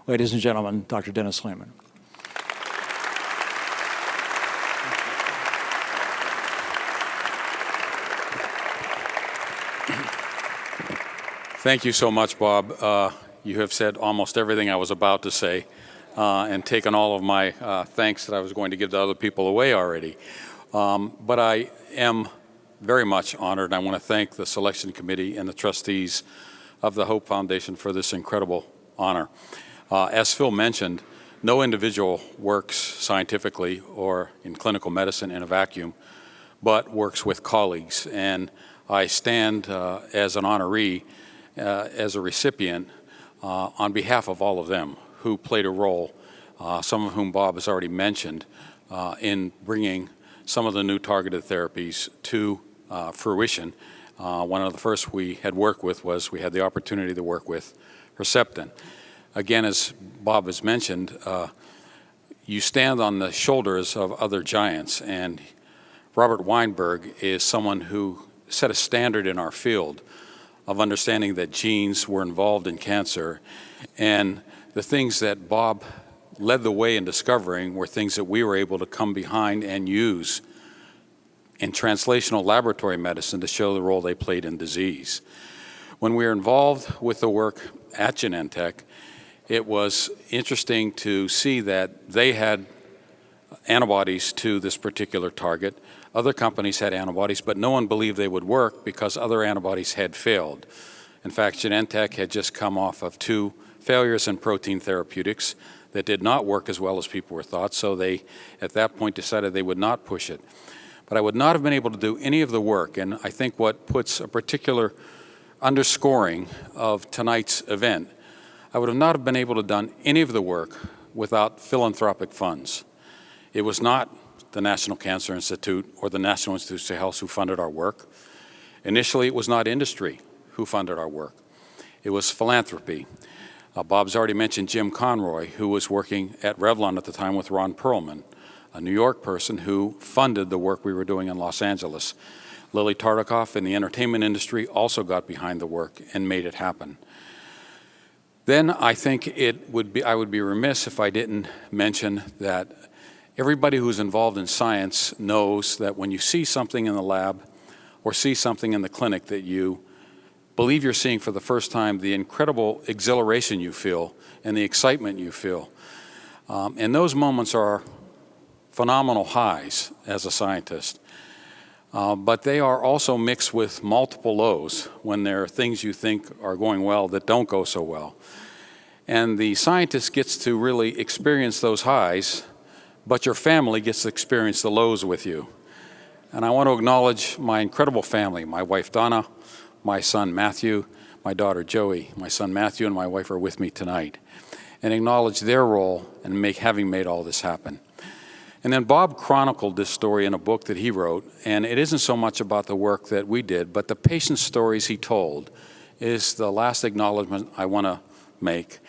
Ladies and gentlemen, Dr. Dennis Slamon. Thank you so much, Bob. You have said almost everything I was about to say and taken all of my thanks that I was going to give to other people away already. But I am very much honored, and I want to thank the selection committee and the trustees of the Hope Foundation for this incredible honor. As Phil mentioned, no individual works scientifically or in clinical medicine in a vacuum, but works with colleagues. And I stand as an honoree, as a recipient, on behalf of all of them who played a role, some of whom Bob has already mentioned, in bringing some of the new targeted therapies to fruition. One of the first we had worked with was we had the opportunity to work with Herceptin. Again, as Bob has mentioned, you stand on the shoulders of other giants, and Robert Weinberg is someone who set a standard in our field of understanding that genes were involved in cancer, and the things that Bob led the way in discovering were things that we were able to come behind and use in translational laboratory medicine to show the role they played in disease. When we were involved with the work at Genentech, it was interesting to see that they had antibodies to this particular target. Other companies had antibodies, but no one believed they would work because other antibodies had failed. In fact, Genentech had just come off of 2 failures in protein therapeutics that did not work as well as people were thought, so they, at that point, decided they would not push it. But I would not have been able to do any of the work, and I think what puts a particular underscoring of tonight's event, I would have not have been able to done any of the work without philanthropic funds. It was not the National Cancer Institute or the National Institutes of Health who funded our work. Initially, it was not industry who funded our work. It was philanthropy. Bob's already mentioned Jim Conroy, who was working at Revlon at the time with Ron Perlman, a New York person who funded the work we were doing in Los Angeles. Lily Tartikoff in the entertainment industry also got behind the work and made it happen. Then I think I would be remiss if I didn't mention that everybody who's involved in science knows that when you see something in the lab or see something in the clinic that you believe you're seeing for the first time, the incredible exhilaration you feel and the excitement you feel. And those moments are phenomenal highs as a scientist. But they are also mixed with multiple lows when there are things you think are going well that don't go so well. And the scientist gets to really experience those highs, but your family gets to experience the lows with you. And I want to acknowledge my incredible family, my wife Donna, my son Matthew, my daughter Joey. My son Matthew and my wife are with me tonight, and acknowledge their role in having made all this happen. And then Bob chronicled this story in a book that he wrote, and it isn't so much about the work that we did, but the patient stories he told is the last acknowledgement I want to make,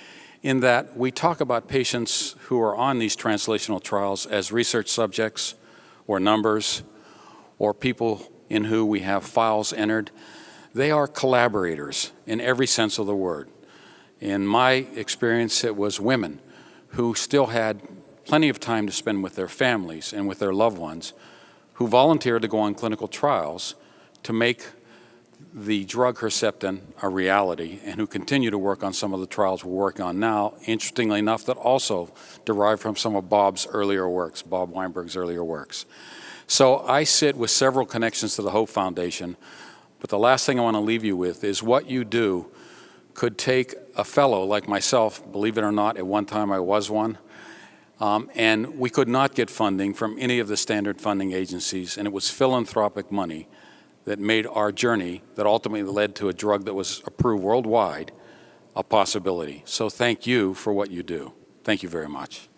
in that we talk about patients who are on these translational trials as research subjects or numbers or people in who we have files entered. They are collaborators in every sense of the word. In my experience, it was women who still had plenty of time to spend with their families and with their loved ones, who volunteered to go on clinical trials to make the drug Herceptin a reality, and who continue to work on some of the trials we're working on now, interestingly enough, that also derive from some of Bob's earlier works, Bob Weinberg's earlier works. So I sit with several connections to the Hope Foundation, but the last thing I want to leave you with is what you do could take a fellow like myself, believe it or not, at one time I was one, and we could not get funding from any of the standard funding agencies, and it was philanthropic money that made our journey, that ultimately led to a drug that was approved worldwide, a possibility. So thank you for what you do. Thank you very much.